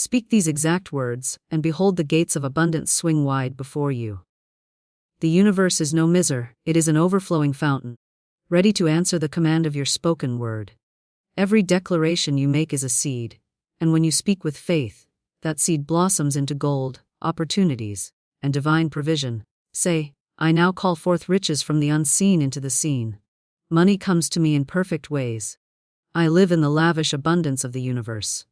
Speak these exact words, and behold the gates of abundance swing wide before you. The universe is no miser, it is an overflowing fountain, ready to answer the command of your spoken word. Every declaration you make is a seed, and when you speak with faith, that seed blossoms into gold, opportunities, and divine provision. Say, I now call forth riches from the unseen into the seen. Money comes to me in perfect ways. I live in the lavish abundance of the universe.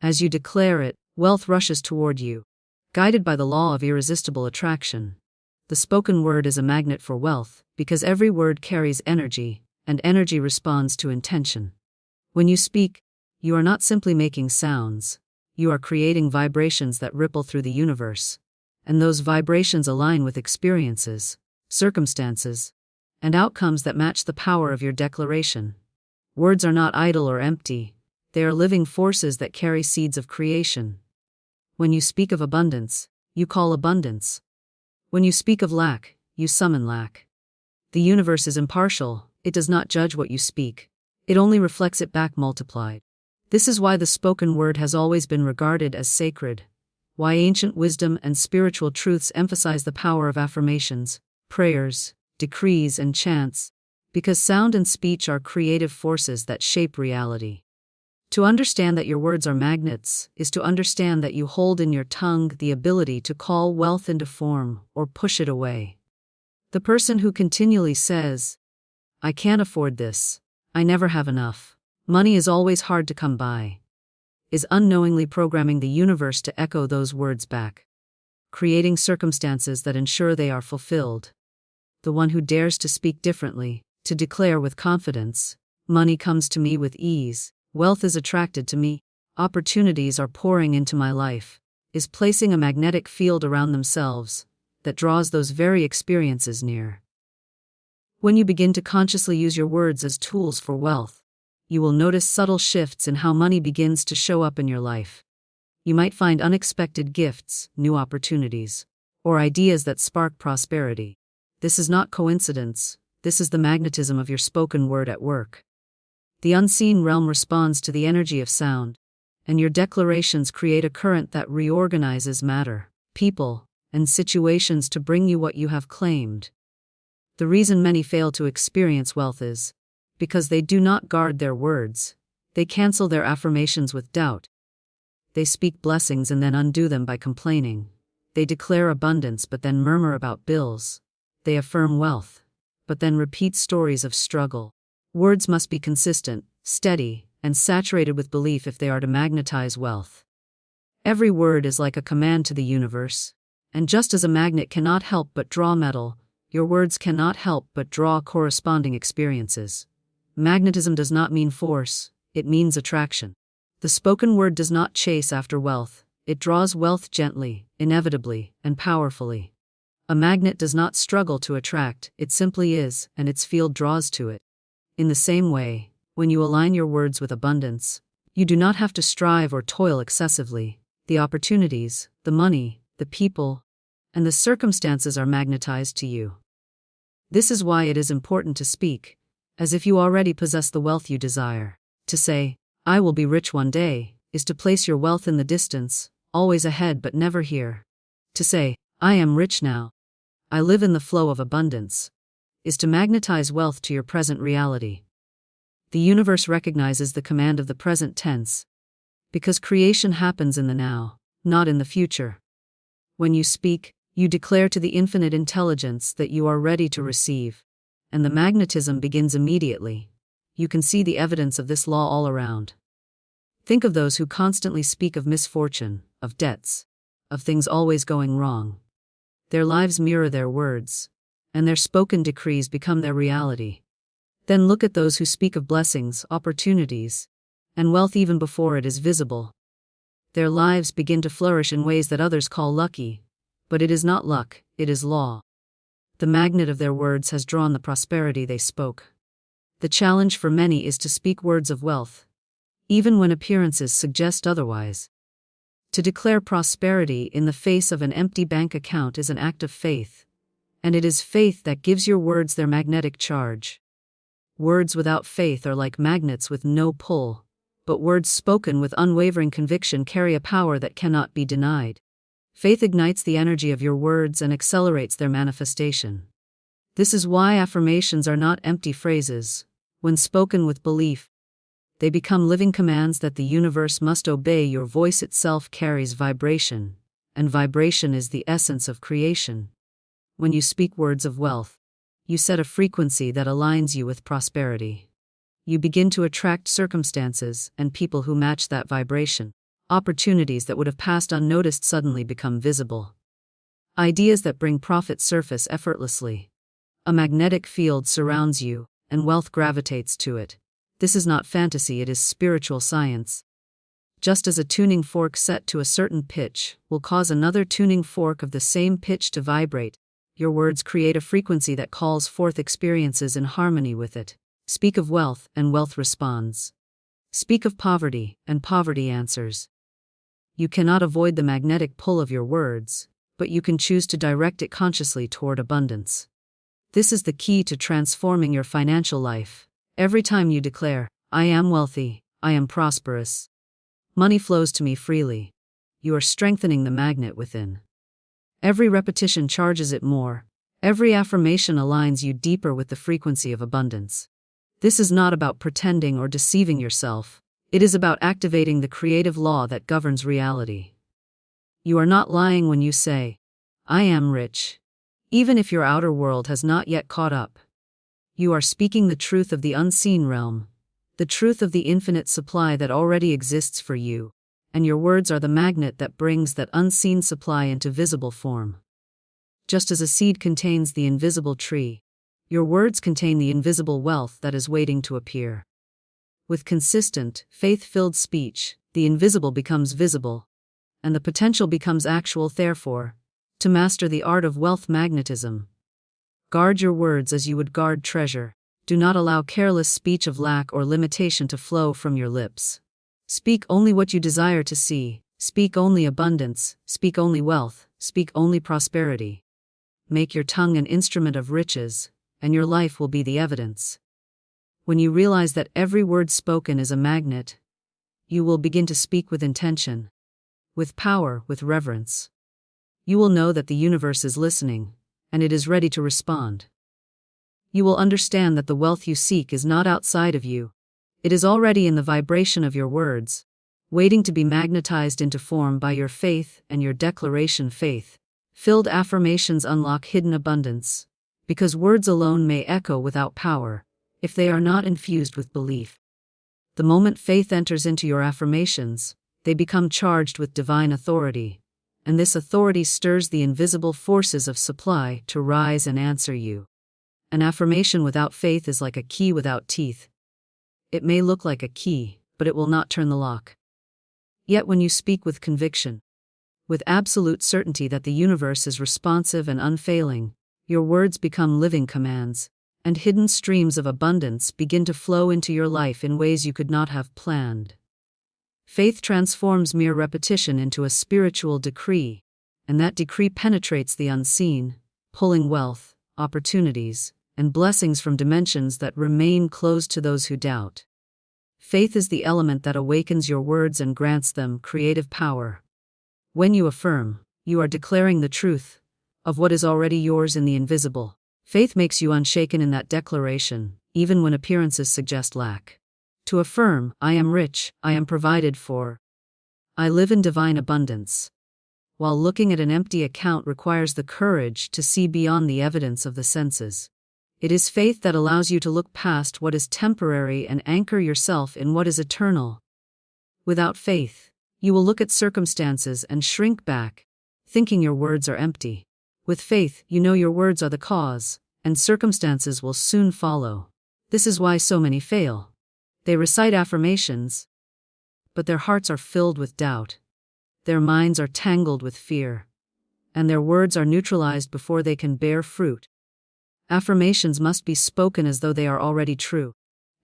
As you declare it, wealth rushes toward you, guided by the law of irresistible attraction. The spoken word is a magnet for wealth, because every word carries energy, and energy responds to intention. When you speak, you are not simply making sounds, you are creating vibrations that ripple through the universe, and those vibrations align with experiences, circumstances, and outcomes that match the power of your declaration. Words are not idle or empty, they are living forces that carry seeds of creation. When you speak of abundance, you call abundance. When you speak of lack, you summon lack. The universe is impartial, it does not judge what you speak, it only reflects it back multiplied. This is why the spoken word has always been regarded as sacred, why ancient wisdom and spiritual truths emphasize the power of affirmations, prayers, decrees, and chants, because sound and speech are creative forces that shape reality. To understand that your words are magnets is to understand that you hold in your tongue the ability to call wealth into form or push it away. The person who continually says, I can't afford this, I never have enough, money is always hard to come by, is unknowingly programming the universe to echo those words back, creating circumstances that ensure they are fulfilled. The one who dares to speak differently, to declare with confidence, money comes to me with ease, wealth is attracted to me, opportunities are pouring into my life, is placing a magnetic field around themselves that draws those very experiences near. When you begin to consciously use your words as tools for wealth, you will notice subtle shifts in how money begins to show up in your life. You might find unexpected gifts, new opportunities, or ideas that spark prosperity. This is not coincidence, this is the magnetism of your spoken word at work. The unseen realm responds to the energy of sound, and your declarations create a current that reorganizes matter, people, and situations to bring you what you have claimed. The reason many fail to experience wealth is because they do not guard their words. They cancel their affirmations with doubt. They speak blessings and then undo them by complaining. They declare abundance but then murmur about bills. They affirm wealth, but then repeat stories of struggle. Words must be consistent, steady, and saturated with belief if they are to magnetize wealth. Every word is like a command to the universe, and just as a magnet cannot help but draw metal, your words cannot help but draw corresponding experiences. Magnetism does not mean force, it means attraction. The spoken word does not chase after wealth, it draws wealth gently, inevitably, and powerfully. A magnet does not struggle to attract, it simply is, and its field draws to it. In the same way, when you align your words with abundance, you do not have to strive or toil excessively. The opportunities, the money, the people, and the circumstances are magnetized to you. This is why it is important to speak as if you already possess the wealth you desire. To say, I will be rich one day, is to place your wealth in the distance, always ahead but never here. To say, I am rich now, I live in the flow of abundance, is to magnetize wealth to your present reality. The universe recognizes the command of the present tense, because creation happens in the now, not in the future. When you speak, you declare to the infinite intelligence that you are ready to receive, and the magnetism begins immediately. You can see the evidence of this law all around. Think of those who constantly speak of misfortune, of debts, of things always going wrong. Their lives mirror their words, and their spoken decrees become their reality. Then look at those who speak of blessings, opportunities, and wealth even before it is visible. Their lives begin to flourish in ways that others call lucky, but it is not luck, it is law. The magnet of their words has drawn the prosperity they spoke. The challenge for many is to speak words of wealth, even when appearances suggest otherwise. To declare prosperity in the face of an empty bank account is an act of faith, and it is faith that gives your words their magnetic charge. Words without faith are like magnets with no pull, but words spoken with unwavering conviction carry a power that cannot be denied. Faith ignites the energy of your words and accelerates their manifestation. This is why affirmations are not empty phrases. When spoken with belief, they become living commands that the universe must obey. Your voice itself carries vibration, and vibration is the essence of creation. When you speak words of wealth, you set a frequency that aligns you with prosperity. You begin to attract circumstances and people who match that vibration. Opportunities that would have passed unnoticed suddenly become visible. Ideas that bring profit surface effortlessly. A magnetic field surrounds you, and wealth gravitates to it. This is not fantasy, it is spiritual science. Just as a tuning fork set to a certain pitch will cause another tuning fork of the same pitch to vibrate, your words create a frequency that calls forth experiences in harmony with it. Speak of wealth, and wealth responds. Speak of poverty, and poverty answers. You cannot avoid the magnetic pull of your words, but you can choose to direct it consciously toward abundance. This is the key to transforming your financial life. Every time you declare, "I am wealthy, I am prosperous. Money flows to me freely," you are strengthening the magnet within. Every repetition charges it more. Every affirmation aligns you deeper with the frequency of abundance. This is not about pretending or deceiving yourself. It is about activating the creative law that governs reality. You are not lying when you say, "I am rich," even if your outer world has not yet caught up. You are speaking the truth of the unseen realm, the truth of the infinite supply that already exists for you, and your words are the magnet that brings that unseen supply into visible form. Just as a seed contains the invisible tree, your words contain the invisible wealth that is waiting to appear. With consistent, faith-filled speech, the invisible becomes visible, and the potential becomes actual. Therefore, to master the art of wealth magnetism, guard your words as you would guard treasure. Do not allow careless speech of lack or limitation to flow from your lips. Speak only what you desire to see. Speak only abundance. Speak only wealth. Speak only prosperity. Make your tongue an instrument of riches, and your life will be the evidence. When you realize that every word spoken is a magnet, you will begin to speak with intention, with power, with reverence. You will know that the universe is listening, and it is ready to respond. You will understand that the wealth you seek is not outside of you. It is already in the vibration of your words, waiting to be magnetized into form by your faith and your declaration. Faith-filled affirmations unlock hidden abundance, because words alone may echo without power, if they are not infused with belief. The moment faith enters into your affirmations, they become charged with divine authority, and this authority stirs the invisible forces of supply to rise and answer you. An affirmation without faith is like a key without teeth. It may look like a key, but it will not turn the lock. Yet when you speak with conviction, with absolute certainty that the universe is responsive and unfailing, your words become living commands, and hidden streams of abundance begin to flow into your life in ways you could not have planned. Faith transforms mere repetition into a spiritual decree, and that decree penetrates the unseen, pulling wealth, opportunities, and blessings from dimensions that remain closed to those who doubt. Faith is the element that awakens your words and grants them creative power. When you affirm, you are declaring the truth of what is already yours in the invisible. Faith makes you unshaken in that declaration, even when appearances suggest lack. To affirm, "I am rich, I am provided for, I live in divine abundance," while looking at an empty account requires the courage to see beyond the evidence of the senses. It is faith that allows you to look past what is temporary and anchor yourself in what is eternal. Without faith, you will look at circumstances and shrink back, thinking your words are empty. With faith, you know your words are the cause, and circumstances will soon follow. This is why so many fail. They recite affirmations, but their hearts are filled with doubt. Their minds are tangled with fear, and their words are neutralized before they can bear fruit. Affirmations must be spoken as though they are already true,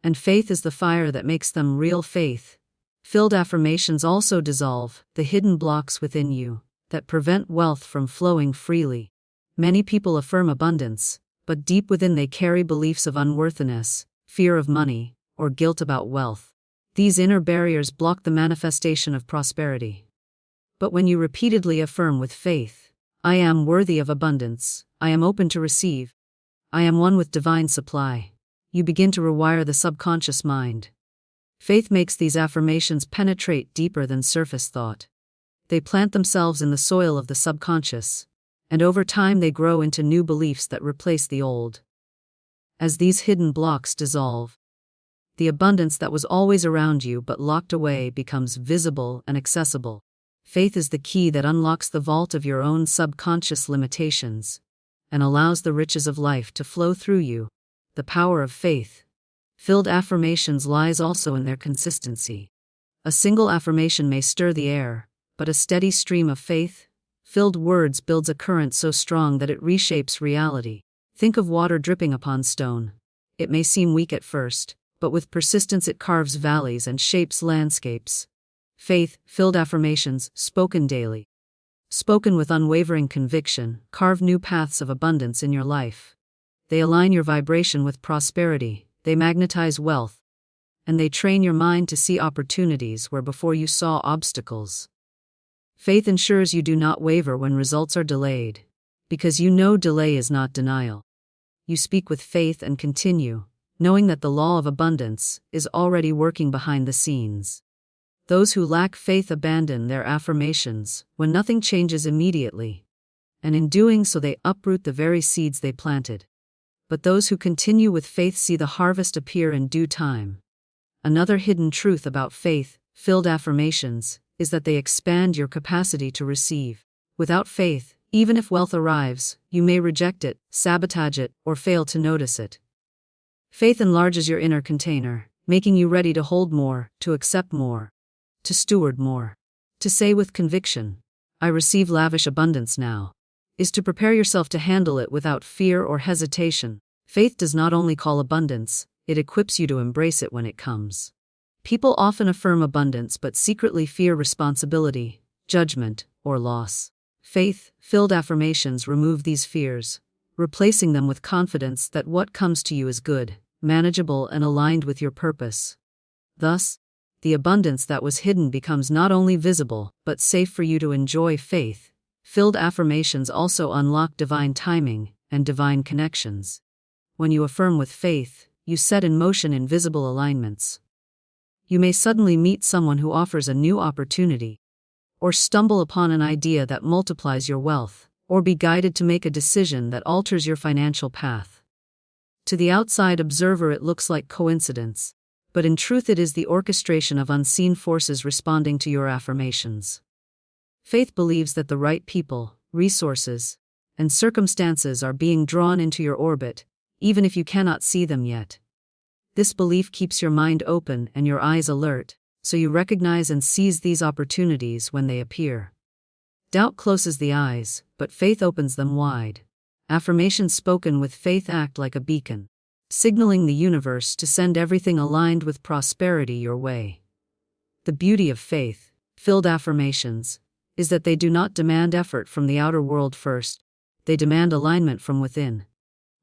and faith is the fire that makes them real. Faith-filled affirmations also dissolve the hidden blocks within you that prevent wealth from flowing freely. Many people affirm abundance, but deep within they carry beliefs of unworthiness, fear of money, or guilt about wealth. These inner barriers block the manifestation of prosperity. But when you repeatedly affirm with faith, I am worthy of abundance, I am open to receive, I am one with divine supply, you begin to rewire the subconscious mind. Faith makes these affirmations penetrate deeper than surface thought. They plant themselves in the soil of the subconscious, and over time they grow into new beliefs that replace the old. As these hidden blocks dissolve, the abundance that was always around you but locked away becomes visible and accessible. Faith is the key that unlocks the vault of your own subconscious limitations and allows the riches of life to flow through you. The power of faith-filled affirmations lies also in their consistency. A single affirmation may stir the air, but a steady stream of faith-filled words builds a current so strong that it reshapes reality. Think of water dripping upon stone. It may seem weak at first, but with persistence it carves valleys and shapes landscapes. Faith-filled affirmations, spoken daily, spoken with unwavering conviction, carve new paths of abundance in your life. They align your vibration with prosperity, they magnetize wealth, and they train your mind to see opportunities where before you saw obstacles. Faith ensures you do not waver when results are delayed, because you know delay is not denial. You speak with faith and continue, knowing that the law of abundance is already working behind the scenes. Those who lack faith abandon their affirmations when nothing changes immediately, and in doing so they uproot the very seeds they planted. But those who continue with faith see the harvest appear in due time. Another hidden truth about faith-filled affirmations is that they expand your capacity to receive. Without faith, even if wealth arrives, you may reject it, sabotage it, or fail to notice it. Faith enlarges your inner container, making you ready to hold more, to accept more, to steward more. To say with conviction, I receive lavish abundance now, is to prepare yourself to handle it without fear or hesitation. Faith does not only call abundance, it equips you to embrace it when it comes. People often affirm abundance but secretly fear responsibility, judgment, or loss. Faith-filled affirmations remove these fears, replacing them with confidence that what comes to you is good, manageable, and aligned with your purpose. Thus, the abundance that was hidden becomes not only visible but safe for you to enjoy. Faith-filled affirmations also unlock divine timing and divine connections. When you affirm with faith, you set in motion invisible alignments. You may suddenly meet someone who offers a new opportunity, or stumble upon an idea that multiplies your wealth, or be guided to make a decision that alters your financial path. To the outside observer it looks like coincidence, but in truth it is the orchestration of unseen forces responding to your affirmations. Faith believes that the right people, resources, and circumstances are being drawn into your orbit, even if you cannot see them yet. This belief keeps your mind open and your eyes alert, so you recognize and seize these opportunities when they appear. Doubt closes the eyes, but faith opens them wide. Affirmations spoken with faith act like a beacon, signaling the universe to send everything aligned with prosperity your way. The beauty of faith-filled affirmations is that they do not demand effort from the outer world first, they demand alignment from within.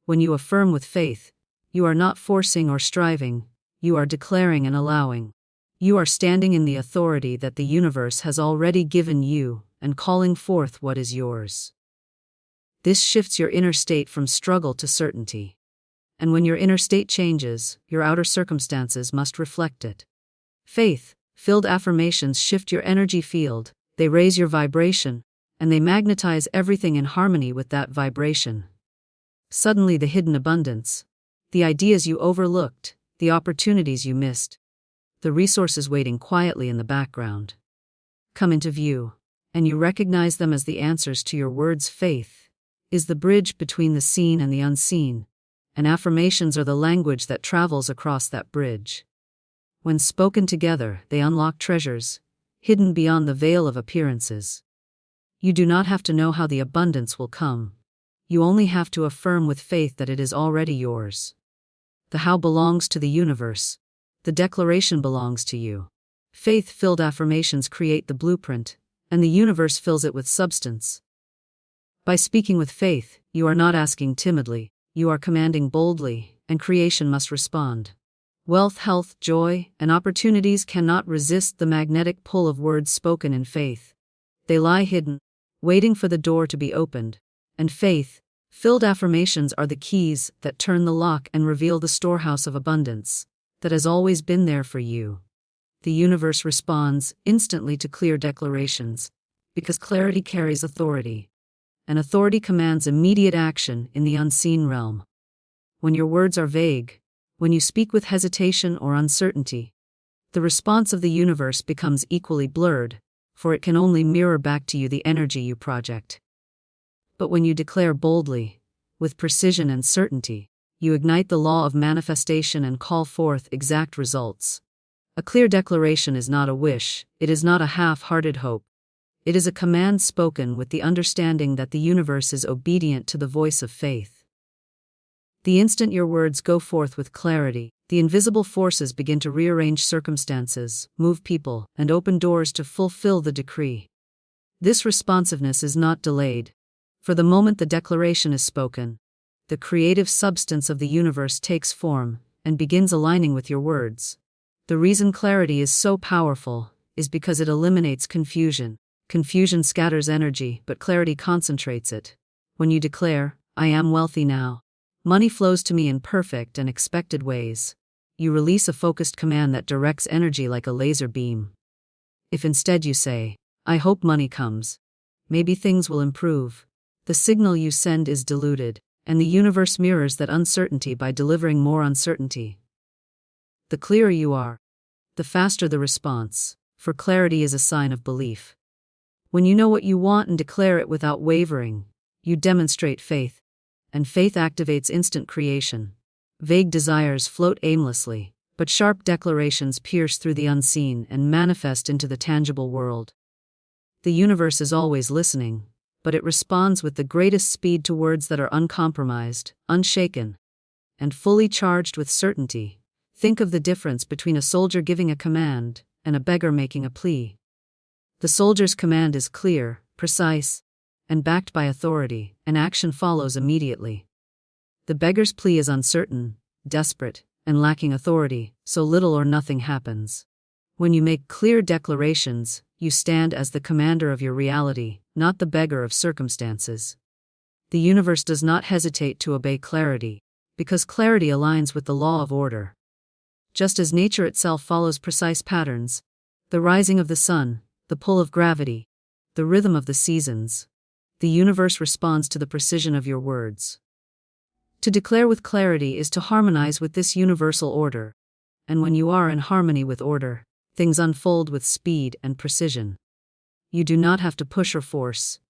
When you affirm with faith, you are not forcing or striving, you are declaring and allowing. You are standing in the authority that the universe has already given you and calling forth what is yours. This shifts your inner state from struggle to certainty. And when your inner state changes, your outer circumstances must reflect it. Faith-filled affirmations shift your energy field, they raise your vibration, and they magnetize everything in harmony with that vibration. Suddenly the hidden abundance, the ideas you overlooked, the opportunities you missed, the resources waiting quietly in the background, come into view, and you recognize them as the answers to your words. Faith is the bridge between the seen and the unseen, and affirmations are the language that travels across that bridge. When spoken together, they unlock treasures, hidden beyond the veil of appearances. You do not have to know how the abundance will come. You only have to affirm with faith that it is already yours. The how belongs to the universe. The declaration belongs to you. Faith-filled affirmations create the blueprint, and the universe fills it with substance. By speaking with faith, you are not asking timidly, you are commanding boldly, and creation must respond. Wealth, health, joy, and opportunities cannot resist the magnetic pull of words spoken in faith. They lie hidden, waiting for the door to be opened. And faith-filled affirmations are the keys that turn the lock and reveal the storehouse of abundance that has always been there for you. The universe responds instantly to clear declarations, because clarity carries authority, and authority commands immediate action in the unseen realm. When your words are vague, when you speak with hesitation or uncertainty, the response of the universe becomes equally blurred, for it can only mirror back to you the energy you project. But when you declare boldly, with precision and certainty, you ignite the law of manifestation and call forth exact results. A clear declaration is not a wish, it is not a half-hearted hope. It is a command spoken with the understanding that the universe is obedient to the voice of faith. The instant your words go forth with clarity, the invisible forces begin to rearrange circumstances, move people, and open doors to fulfill the decree. This responsiveness is not delayed. For the moment the declaration is spoken, the creative substance of the universe takes form and begins aligning with your words. The reason clarity is so powerful is because it eliminates confusion. Confusion scatters energy, but clarity concentrates it. When you declare, "I am wealthy now. Money flows to me in perfect and expected ways," you release a focused command that directs energy like a laser beam. If instead you say, "I hope money comes. Maybe things will improve," the signal you send is diluted, and the universe mirrors that uncertainty by delivering more uncertainty. The clearer you are, the faster the response, for clarity is a sign of belief. When you know what you want and declare it without wavering, you demonstrate faith, and faith activates instant creation. Vague desires float aimlessly, but sharp declarations pierce through the unseen and manifest into the tangible world. The universe is always listening, but it responds with the greatest speed to words that are uncompromised, unshaken, and fully charged with certainty. Think of the difference between a soldier giving a command and a beggar making a plea. The soldier's command is clear, precise, and backed by authority, and action follows immediately. The beggar's plea is uncertain, desperate, and lacking authority, so little or nothing happens. When you make clear declarations, you stand as the commander of your reality, not the beggar of circumstances. The universe does not hesitate to obey clarity, because clarity aligns with the law of order. Just as nature itself follows precise patterns, the rising of the sun, the pull of gravity, the rhythm of the seasons, the universe responds to the precision of your words. To declare with clarity is to harmonize with this universal order, and when you are in harmony with order, things unfold with speed and precision. You do not have to push or force.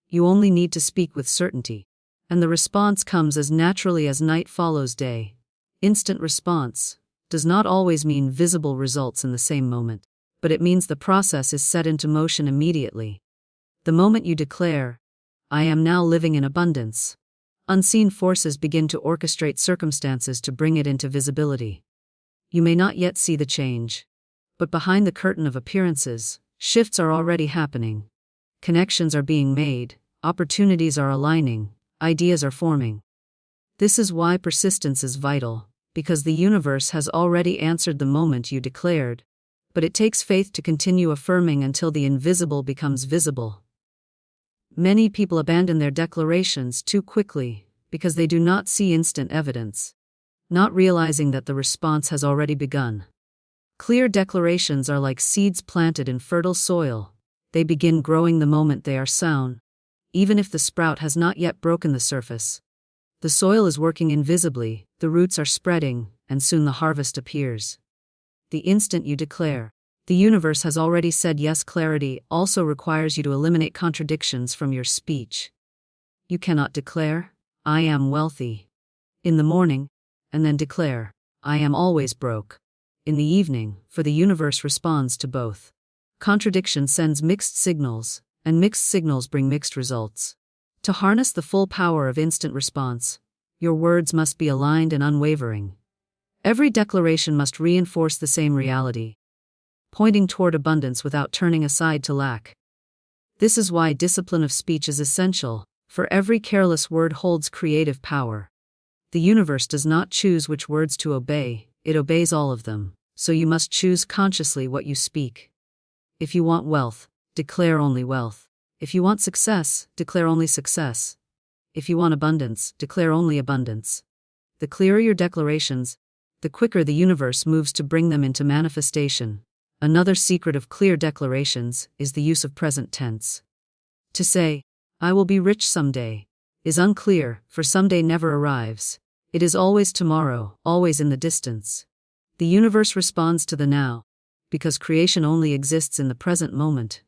You only need to speak with certainty, and the response comes as naturally as night follows day. Instant response does not always mean visible results in the same moment, but it means the process is set into motion immediately. The moment you declare, "I am now living in abundance," unseen forces begin to orchestrate circumstances to bring it into visibility. You may not yet see the change, but behind the curtain of appearances, shifts are already happening. Connections are being made, opportunities are aligning, ideas are forming. This is why persistence is vital, because the universe has already answered the moment you declared, but it takes faith to continue affirming until the invisible becomes visible. Many people abandon their declarations too quickly because they do not see instant evidence, not realizing that the response has already begun. Clear declarations are like seeds planted in fertile soil. They begin growing the moment they are sown, even if the sprout has not yet broken the surface. The soil is working invisibly, the roots are spreading, and soon the harvest appears. The instant you declare, the universe has already said yes. Clarity also requires you to eliminate contradictions from your speech. You cannot declare, "I am wealthy," in the morning, and then declare, "I am always broke," in the evening, for the universe responds to both. Contradiction sends mixed signals, and mixed signals bring mixed results. To harness the full power of instant response, your words must be aligned and unwavering. Every declaration must reinforce the same reality, pointing toward abundance without turning aside to lack. This is why discipline of speech is essential, for every careless word holds creative power. The universe does not choose which words to obey, it obeys all of them, so you must choose consciously what you speak. If you want wealth, declare only wealth. If you want success, declare only success. If you want abundance, declare only abundance. The clearer your declarations, the quicker the universe moves to bring them into manifestation. Another secret of clear declarations is the use of present tense. To say, "I will be rich someday," is unclear, for someday never arrives. It is always tomorrow, always in the distance. The universe responds to the now, because creation only exists in the present moment.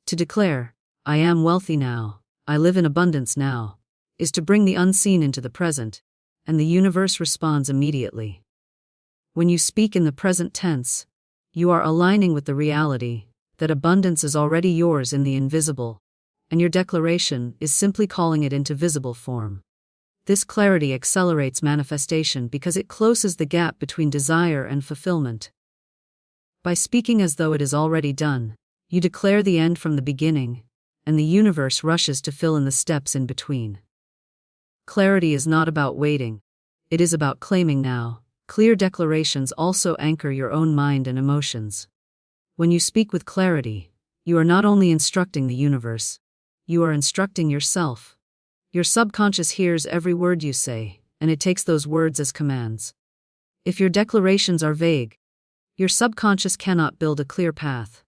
To declare, "I am wealthy now, I live in abundance now," is to bring the unseen into the present, and the universe responds immediately. When you speak in the present tense, you are aligning with the reality that abundance is already yours in the invisible, and your declaration is simply calling it into visible form. This clarity accelerates manifestation because it closes the gap between desire and fulfillment. By speaking as though it is already done, you declare the end from the beginning, and the universe rushes to fill in the steps in between. Clarity is not about waiting, it is about claiming now. Clear declarations also anchor your own mind and emotions. When you speak with clarity, you are not only instructing the universe, you are instructing yourself. Your subconscious hears every word you say, and it takes those words as commands. If your declarations are vague, your subconscious cannot build a clear path.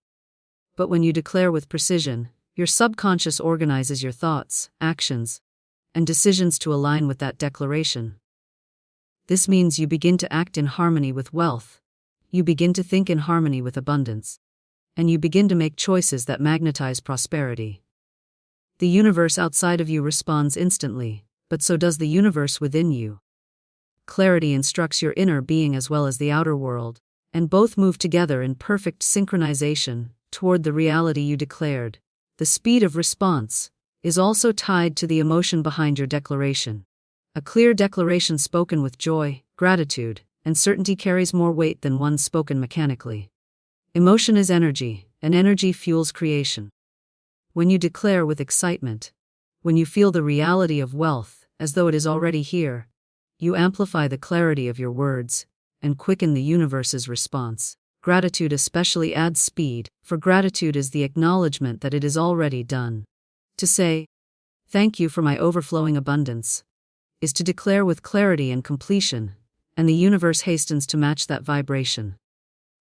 But when you declare with precision, your subconscious organizes your thoughts, actions, and decisions to align with that declaration. This means you begin to act in harmony with wealth, you begin to think in harmony with abundance, and you begin to make choices that magnetize prosperity. The universe outside of you responds instantly, but so does the universe within you. Clarity instructs your inner being as well as the outer world, and both move together in perfect synchronization toward the reality you declared. The speed of response is also tied to the emotion behind your declaration. A clear declaration spoken with joy, gratitude, and certainty carries more weight than one spoken mechanically. Emotion is energy, and energy fuels creation. When you declare with excitement, when you feel the reality of wealth as though it is already here, you amplify the clarity of your words and quicken the universe's response. Gratitude especially adds speed, for gratitude is the acknowledgement that it is already done. To say, "Thank you for my overflowing abundance," is to declare with clarity and completion, and the universe hastens to match that vibration.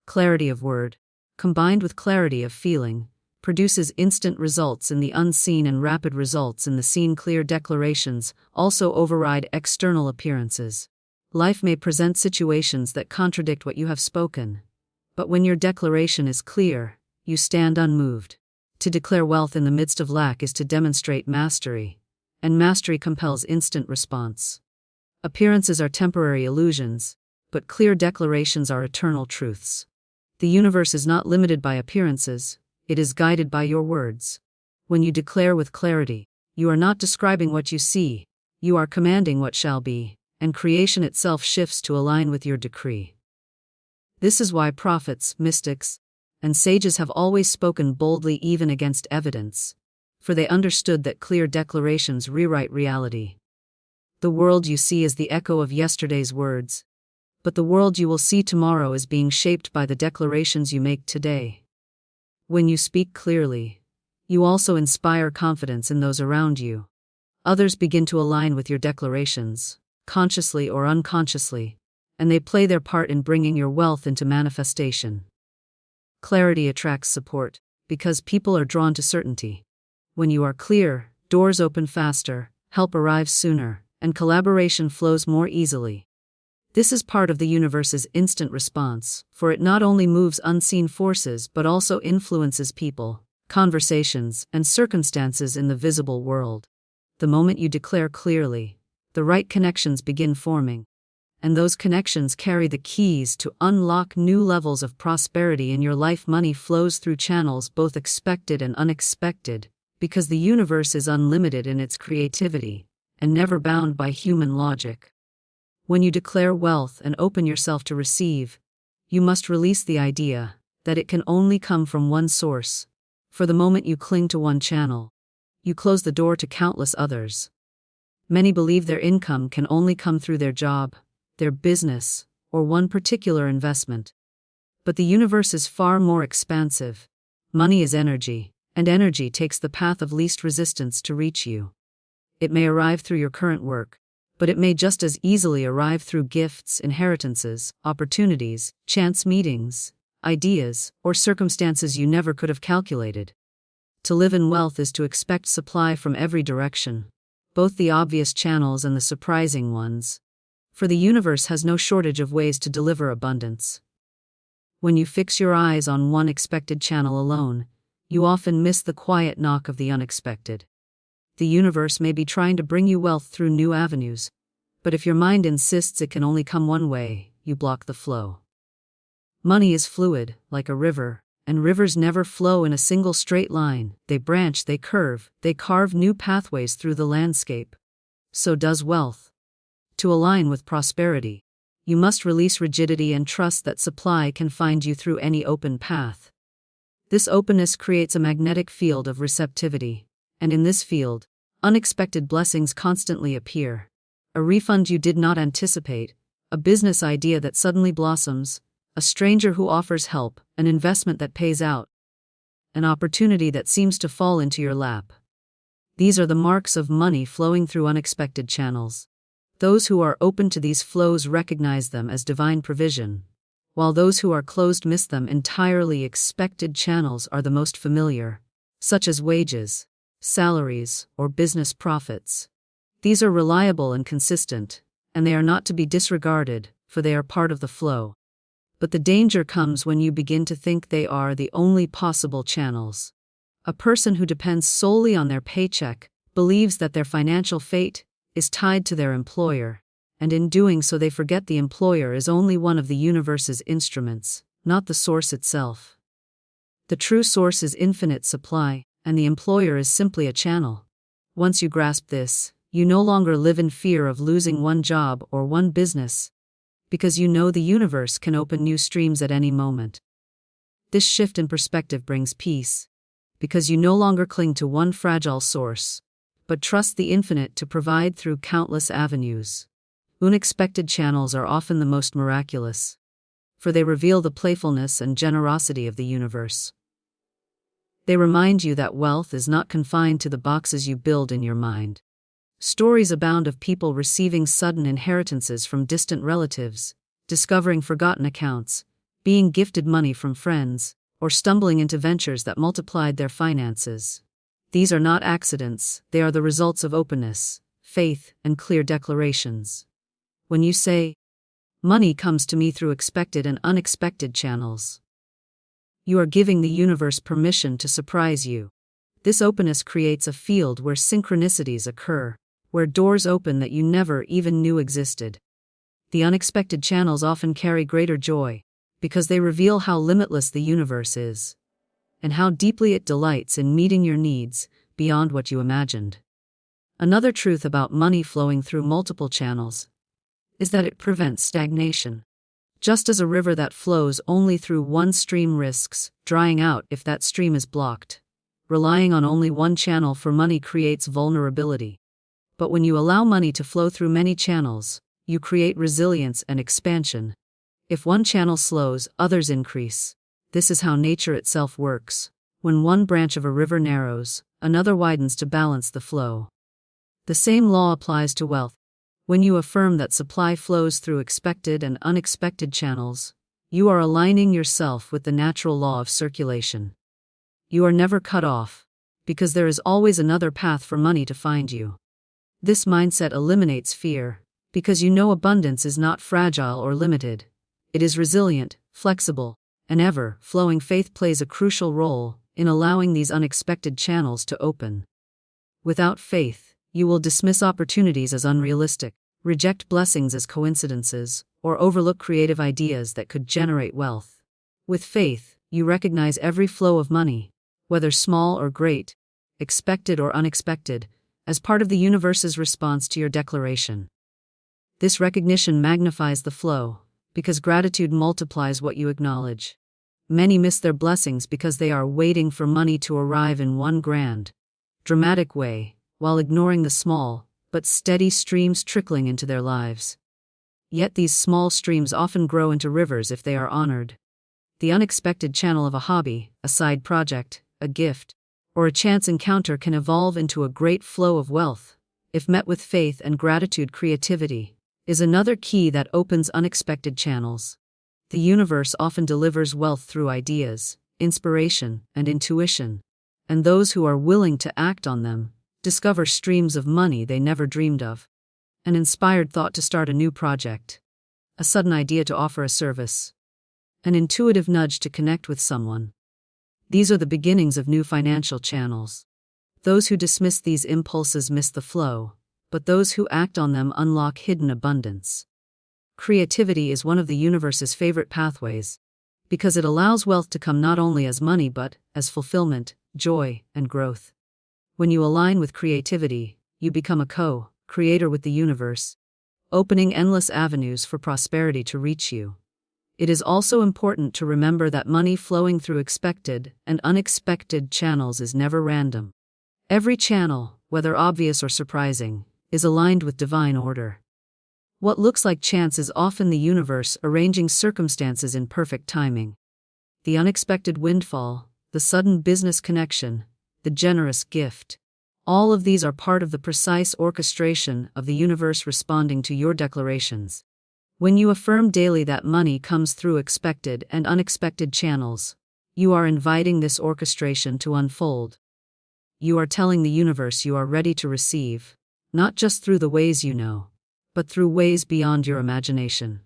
Clarity of word, combined with clarity of feeling, produces instant results in the unseen and rapid results in the seen. Clear declarations also override external appearances. Life may present situations that contradict what you have spoken, but when your declaration is clear, you stand unmoved. To declare wealth in the midst of lack is to demonstrate mastery, and mastery compels instant response. Appearances are temporary illusions, but clear declarations are eternal truths. The universe is not limited by appearances, it is guided by your words. When you declare with clarity, you are not describing what you see, you are commanding what shall be, and creation itself shifts to align with your decree. This is why prophets, mystics, and sages have always spoken boldly even against evidence, for they understood that clear declarations rewrite reality. The world you see is the echo of yesterday's words, but the world you will see tomorrow is being shaped by the declarations you make today. When you speak clearly, you also inspire confidence in those around you. Others begin to align with your declarations, consciously or unconsciously, and they play their part in bringing your wealth into manifestation. Clarity attracts support, because people are drawn to certainty. When you are clear, doors open faster, help arrives sooner, and collaboration flows more easily. This is part of the universe's instant response, for it not only moves unseen forces but also influences people, conversations, and circumstances in the visible world. The moment you declare clearly, the right connections begin forming, and those connections carry the keys to unlock new levels of prosperity in your life. Money flows through channels both expected and unexpected, because the universe is unlimited in its creativity, and never bound by human logic. When you declare wealth and open yourself to receive, you must release the idea that it can only come from one source. For the moment you cling to one channel, you close the door to countless others. Many believe their income can only come through their job, their business, or one particular investment. But the universe is far more expansive. Money is energy, and energy takes the path of least resistance to reach you. It may arrive through your current work, but it may just as easily arrive through gifts, inheritances, opportunities, chance meetings, ideas, or circumstances you never could have calculated. To live in wealth is to expect supply from every direction, both the obvious channels and the surprising ones. For the universe has no shortage of ways to deliver abundance. When you fix your eyes on one expected channel alone, you often miss the quiet knock of the unexpected. The universe may be trying to bring you wealth through new avenues, but if your mind insists it can only come one way, you block the flow. Money is fluid, like a river, and rivers never flow in a single straight line. They branch, they curve, they carve new pathways through the landscape. So does wealth. To align with prosperity, you must release rigidity and trust that supply can find you through any open path. This openness creates a magnetic field of receptivity, and in this field, unexpected blessings constantly appear. A refund you did not anticipate, a business idea that suddenly blossoms, a stranger who offers help, an investment that pays out, an opportunity that seems to fall into your lap. These are the marks of money flowing through unexpected channels. Those who are open to these flows recognize them as divine provision, while those who are closed miss them entirely. Expected channels are the most familiar, such as wages, salaries, or business profits. These are reliable and consistent, and they are not to be disregarded, for they are part of the flow. But the danger comes when you begin to think they are the only possible channels. A person who depends solely on their paycheck believes that their financial fate is tied to their employer, and in doing so they forget the employer is only one of the universe's instruments, not the source itself. The true source is infinite supply, and the employer is simply a channel. Once you grasp this, you no longer live in fear of losing one job or one business, because you know the universe can open new streams at any moment. This shift in perspective brings peace, because you no longer cling to one fragile source, but trust the infinite to provide through countless avenues. Unexpected channels are often the most miraculous, for they reveal the playfulness and generosity of the universe. They remind you that wealth is not confined to the boxes you build in your mind. Stories abound of people receiving sudden inheritances from distant relatives, discovering forgotten accounts, being gifted money from friends, or stumbling into ventures that multiplied their finances. These are not accidents, they are the results of openness, faith, and clear declarations. When you say, "Money comes to me through expected and unexpected channels," you are giving the universe permission to surprise you. This openness creates a field where synchronicities occur, where doors open that you never even knew existed. The unexpected channels often carry greater joy, because they reveal how limitless the universe is, and how deeply it delights in meeting your needs beyond what you imagined. Another truth about money flowing through multiple channels is that it prevents stagnation. Just as a river that flows only through one stream risks drying out if that stream is blocked, relying on only one channel for money creates vulnerability. But when you allow money to flow through many channels, you create resilience and expansion. If one channel slows, others increase. This is how nature itself works. When one branch of a river narrows, another widens to balance the flow. The same law applies to wealth. When you affirm that supply flows through expected and unexpected channels, you are aligning yourself with the natural law of circulation. You are never cut off, because there is always another path for money to find you. This mindset eliminates fear, because you know abundance is not fragile or limited. It is resilient, flexible, and ever-flowing. Faith plays a crucial role in allowing these unexpected channels to open. Without faith, you will dismiss opportunities as unrealistic, reject blessings as coincidences, or overlook creative ideas that could generate wealth. With faith, you recognize every flow of money, whether small or great, expected or unexpected, as part of the universe's response to your declaration. This recognition magnifies the flow, because gratitude multiplies what you acknowledge. Many miss their blessings because they are waiting for money to arrive in one grand, dramatic way, while ignoring the small, but steady streams trickling into their lives. Yet these small streams often grow into rivers if they are honored. The unexpected channel of a hobby, a side project, a gift, or a chance encounter can evolve into a great flow of wealth, if met with faith and gratitude. Creativity is another key that opens unexpected channels. The universe often delivers wealth through ideas, inspiration, and intuition, and those who are willing to act on them discover streams of money they never dreamed of. An inspired thought to start a new project, a sudden idea to offer a service, an intuitive nudge to connect with someone. These are the beginnings of new financial channels. Those who dismiss these impulses miss the flow, but those who act on them unlock hidden abundance. Creativity is one of the universe's favorite pathways, because it allows wealth to come not only as money but as fulfillment, joy, and growth. When you align with creativity, you become a co-creator with the universe, opening endless avenues for prosperity to reach you. It is also important to remember that money flowing through expected and unexpected channels is never random. Every channel, whether obvious or surprising, is aligned with divine order. What looks like chance is often the universe arranging circumstances in perfect timing. The unexpected windfall, the sudden business connection, the generous gift. All of these are part of the precise orchestration of the universe responding to your declarations. When you affirm daily that money comes through expected and unexpected channels, you are inviting this orchestration to unfold. You are telling the universe you are ready to receive, not just through the ways you know, but through ways beyond your imagination.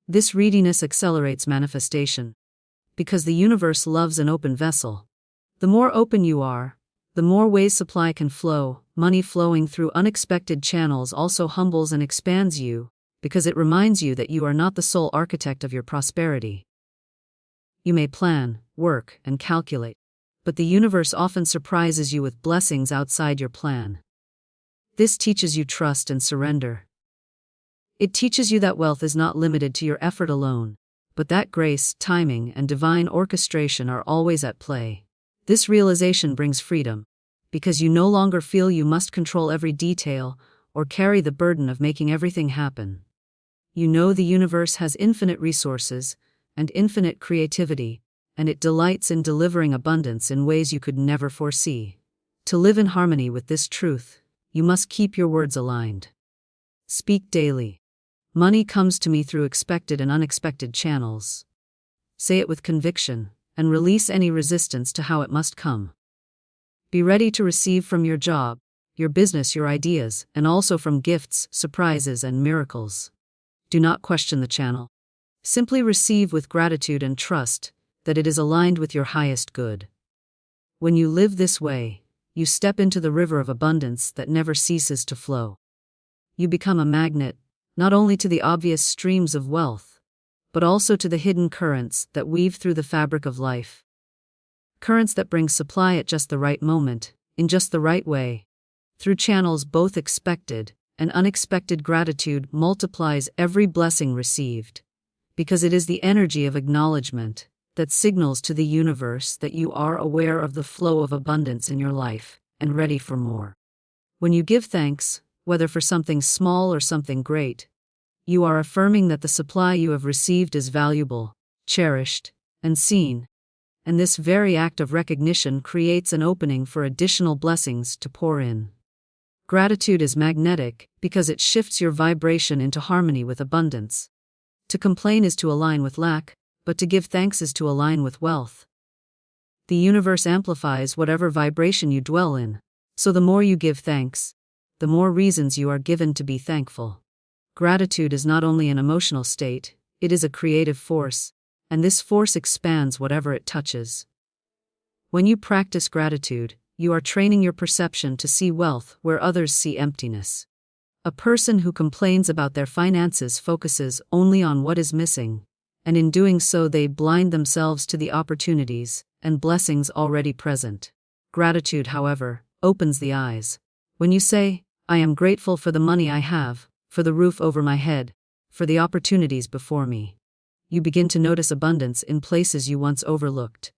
This readiness accelerates manifestation, because the universe loves an open vessel. The more open you are, the more ways supply can flow. Money flowing through unexpected channels also humbles and expands you, because it reminds you that you are not the sole architect of your prosperity. You may plan, work, and calculate, but the universe often surprises you with blessings outside your plan. This teaches you trust and surrender. It teaches you that wealth is not limited to your effort alone, but that grace, timing, and divine orchestration are always at play. This realization brings freedom, because you no longer feel you must control every detail or carry the burden of making everything happen. You know the universe has infinite resources and infinite creativity, and it delights in delivering abundance in ways you could never foresee. To live in harmony with this truth, you must keep your words aligned. Speak daily. Money comes to me through expected and unexpected channels. Say it with conviction, and release any resistance to how it must come. Be ready to receive from your job, your business, your ideas, and also from gifts, surprises, and miracles. Do not question the channel. Simply receive with gratitude and trust that it is aligned with your highest good. When you live this way, you step into the river of abundance that never ceases to flow. You become a magnet, not only to the obvious streams of wealth, but also to the hidden currents that weave through the fabric of life. Currents that bring supply at just the right moment, in just the right way. Through channels both expected and unexpected. Gratitude multiplies every blessing received, because it is the energy of acknowledgement that signals to the universe that you are aware of the flow of abundance in your life and ready for more. When you give thanks, whether for something small or something great, you are affirming that the supply you have received is valuable, cherished, and seen, and this very act of recognition creates an opening for additional blessings to pour in. Gratitude is magnetic because it shifts your vibration into harmony with abundance. To complain is to align with lack, but to give thanks is to align with wealth. The universe amplifies whatever vibration you dwell in, so the more you give thanks, the more reasons you are given to be thankful. Gratitude is not only an emotional state, it is a creative force, and this force expands whatever it touches. When you practice gratitude, you are training your perception to see wealth where others see emptiness. A person who complains about their finances focuses only on what is missing, and in doing so they blind themselves to the opportunities and blessings already present. Gratitude, however, opens the eyes. When you say, "I am grateful for the money I have, for the roof over my head, for the opportunities before me," you begin to notice abundance in places you once overlooked.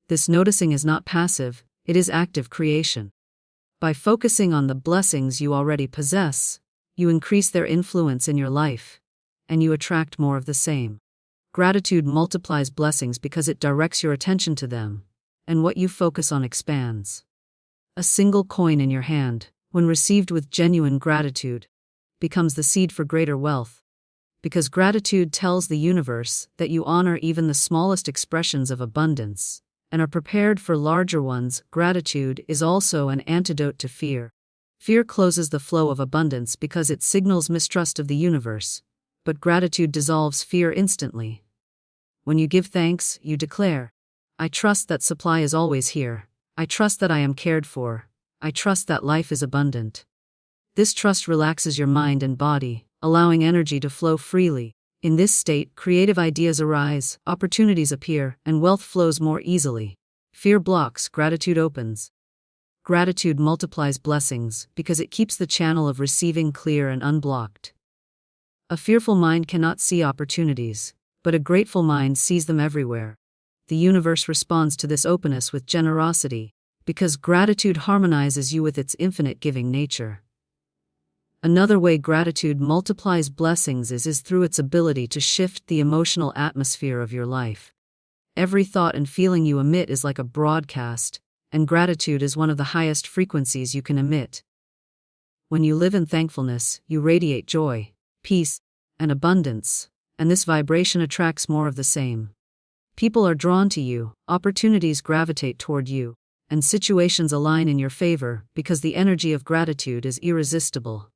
This noticing is not passive, it is active creation. By focusing on the blessings you already possess, you increase their influence in your life, and you attract more of the same. Gratitude multiplies blessings because it directs your attention to them, and what you focus on expands. A single coin in your hand, when received with genuine gratitude, becomes the seed for greater wealth. Because gratitude tells the universe that you honor even the smallest expressions of abundance, and are prepared for larger ones. Gratitude is also an antidote to fear. Fear closes the flow of abundance because it signals mistrust of the universe, but gratitude dissolves fear instantly. When you give thanks, you declare, "I trust that supply is always here. I trust that I am cared for. I trust that life is abundant." This trust relaxes your mind and body, allowing energy to flow freely. In this state, creative ideas arise, opportunities appear, and wealth flows more easily. Fear blocks, gratitude opens. Gratitude multiplies blessings because it keeps the channel of receiving clear and unblocked. A fearful mind cannot see opportunities, but a grateful mind sees them everywhere. The universe responds to this openness with generosity, because gratitude harmonizes you with its infinite giving nature. Another way gratitude multiplies blessings is through its ability to shift the emotional atmosphere of your life. Every thought and feeling you emit is like a broadcast, and gratitude is one of the highest frequencies you can emit. When you live in thankfulness, you radiate joy, peace, and abundance, and this vibration attracts more of the same. People are drawn to you, opportunities gravitate toward you, and situations align in your favor because the energy of gratitude is irresistible.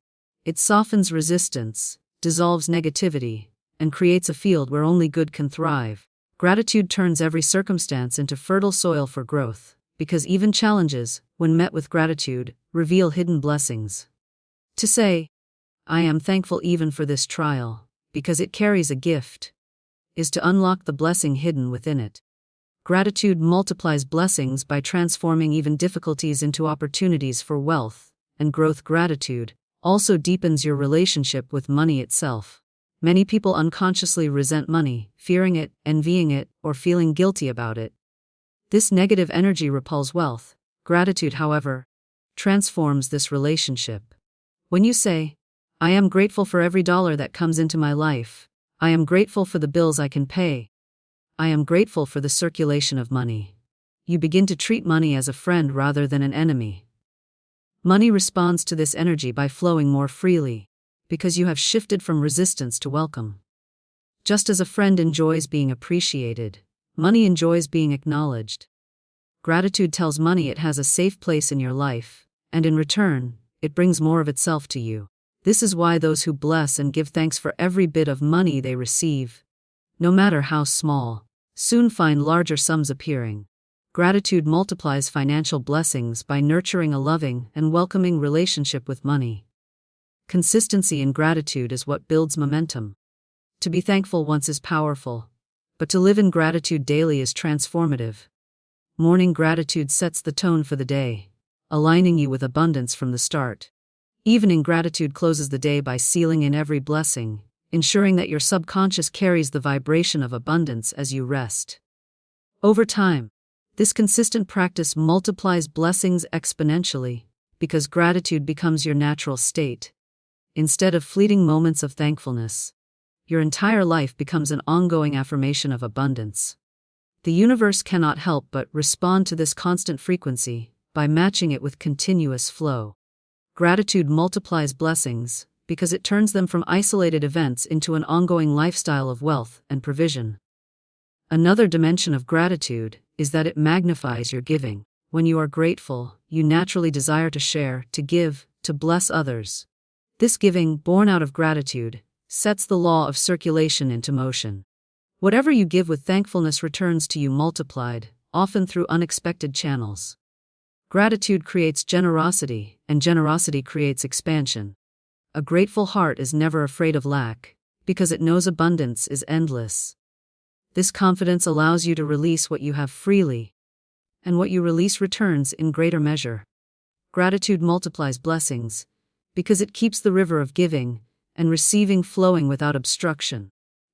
It softens resistance, dissolves negativity, and creates a field where only good can thrive. Gratitude turns every circumstance into fertile soil for growth, because even challenges, when met with gratitude, reveal hidden blessings. To say, "I am thankful even for this trial, because it carries a gift," is to unlock the blessing hidden within it. Gratitude multiplies blessings by transforming even difficulties into opportunities for wealth and growth. Gratitude also deepens your relationship with money itself. Many people unconsciously resent money, fearing it, envying it, or feeling guilty about it. This negative energy repels wealth. Gratitude, however, transforms this relationship. When you say, "I am grateful for every dollar that comes into my life. I am grateful for the bills I can pay. I am grateful for the circulation of money," you begin to treat money as a friend rather than an enemy. Money responds to this energy by flowing more freely, because you have shifted from resistance to welcome. Just as a friend enjoys being appreciated, money enjoys being acknowledged. Gratitude tells money it has a safe place in your life, and in return, it brings more of itself to you. This is why those who bless and give thanks for every bit of money they receive, no matter how small, soon find larger sums appearing. Gratitude multiplies financial blessings by nurturing a loving and welcoming relationship with money. Consistency in gratitude is what builds momentum. To be thankful once is powerful, but to live in gratitude daily is transformative. Morning gratitude sets the tone for the day, aligning you with abundance from the start. Evening gratitude closes the day by sealing in every blessing, ensuring that your subconscious carries the vibration of abundance as you rest. Over time, this consistent practice multiplies blessings exponentially, because gratitude becomes your natural state. Instead of fleeting moments of thankfulness, your entire life becomes an ongoing affirmation of abundance. The universe cannot help but respond to this constant frequency by matching it with continuous flow. Gratitude multiplies blessings because it turns them from isolated events into an ongoing lifestyle of wealth and provision. Another dimension of gratitude is that it magnifies your giving. When you are grateful, you naturally desire to share, to give, to bless others. This giving, born out of gratitude, sets the law of circulation into motion. Whatever you give with thankfulness returns to you multiplied, often through unexpected channels. Gratitude creates generosity, and generosity creates expansion. A grateful heart is never afraid of lack, because it knows abundance is endless. This confidence allows you to release what you have freely, and what you release returns in greater measure. Gratitude multiplies blessings, because it keeps the river of giving and receiving flowing without obstruction,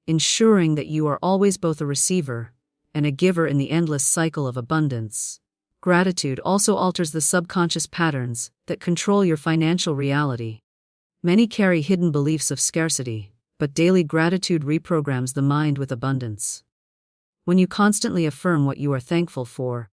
ensuring that you are always both a receiver and a giver in the endless cycle of abundance. Gratitude also alters the subconscious patterns that control your financial reality. Many carry hidden beliefs of scarcity, but daily gratitude reprograms the mind with abundance. When you constantly affirm what you are thankful for,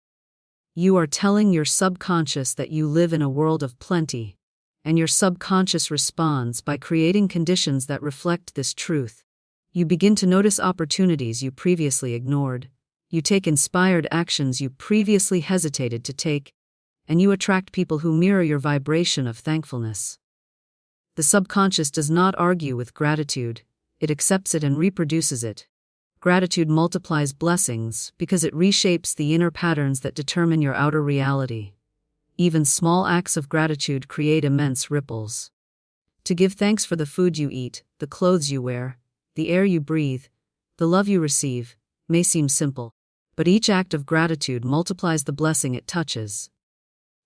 you are telling your subconscious that you live in a world of plenty, and your subconscious responds by creating conditions that reflect this truth. You begin to notice opportunities you previously ignored, you take inspired actions you previously hesitated to take, and you attract people who mirror your vibration of thankfulness. The subconscious does not argue with gratitude, it accepts it and reproduces it. Gratitude multiplies blessings because it reshapes the inner patterns that determine your outer reality. Even small acts of gratitude create immense ripples. To give thanks for the food you eat, the clothes you wear, the air you breathe, the love you receive, may seem simple, but each act of gratitude multiplies the blessing it touches.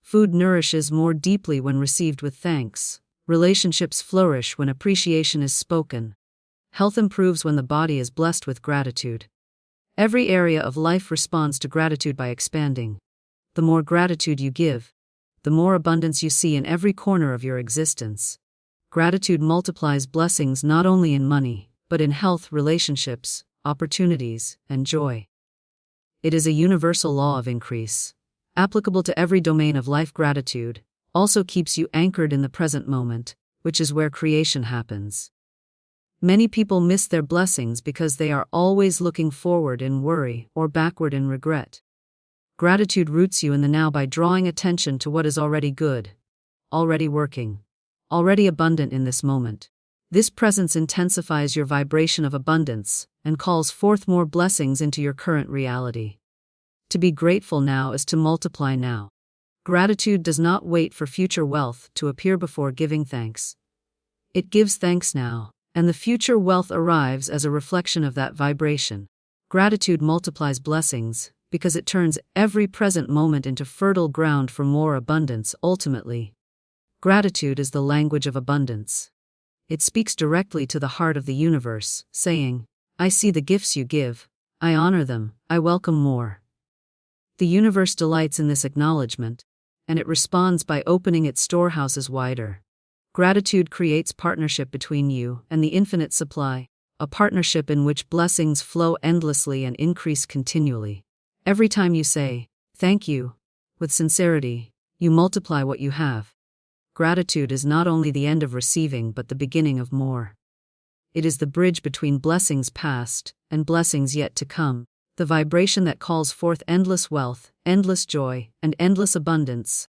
Food nourishes more deeply when received with thanks. Relationships flourish when appreciation is spoken. Health improves when the body is blessed with gratitude. Every area of life responds to gratitude by expanding. The more gratitude you give, the more abundance you see in every corner of your existence. Gratitude multiplies blessings not only in money, but in health, relationships, opportunities, and joy. It is a universal law of increase, applicable to every domain of life. Gratitude also keeps you anchored in the present moment, which is where creation happens. Many people miss their blessings because they are always looking forward in worry or backward in regret. Gratitude roots you in the now by drawing attention to what is already good, already working, already abundant in this moment. This presence intensifies your vibration of abundance and calls forth more blessings into your current reality. To be grateful now is to multiply now. Gratitude does not wait for future wealth to appear before giving thanks. It gives thanks now, and the future wealth arrives as a reflection of that vibration. Gratitude multiplies blessings because it turns every present moment into fertile ground for more abundance. Ultimately, gratitude is the language of abundance. It speaks directly to the heart of the universe, saying, "I see the gifts you give, I honor them, I welcome more." The universe delights in this acknowledgement, and it responds by opening its storehouses wider. Gratitude creates partnership between you and the infinite supply, a partnership in which blessings flow endlessly and increase continually. Every time you say, "Thank you," with sincerity, you multiply what you have. Gratitude is not only the end of receiving but the beginning of more. It is the bridge between blessings past and blessings yet to come, the vibration that calls forth endless wealth, endless joy, and endless abundance.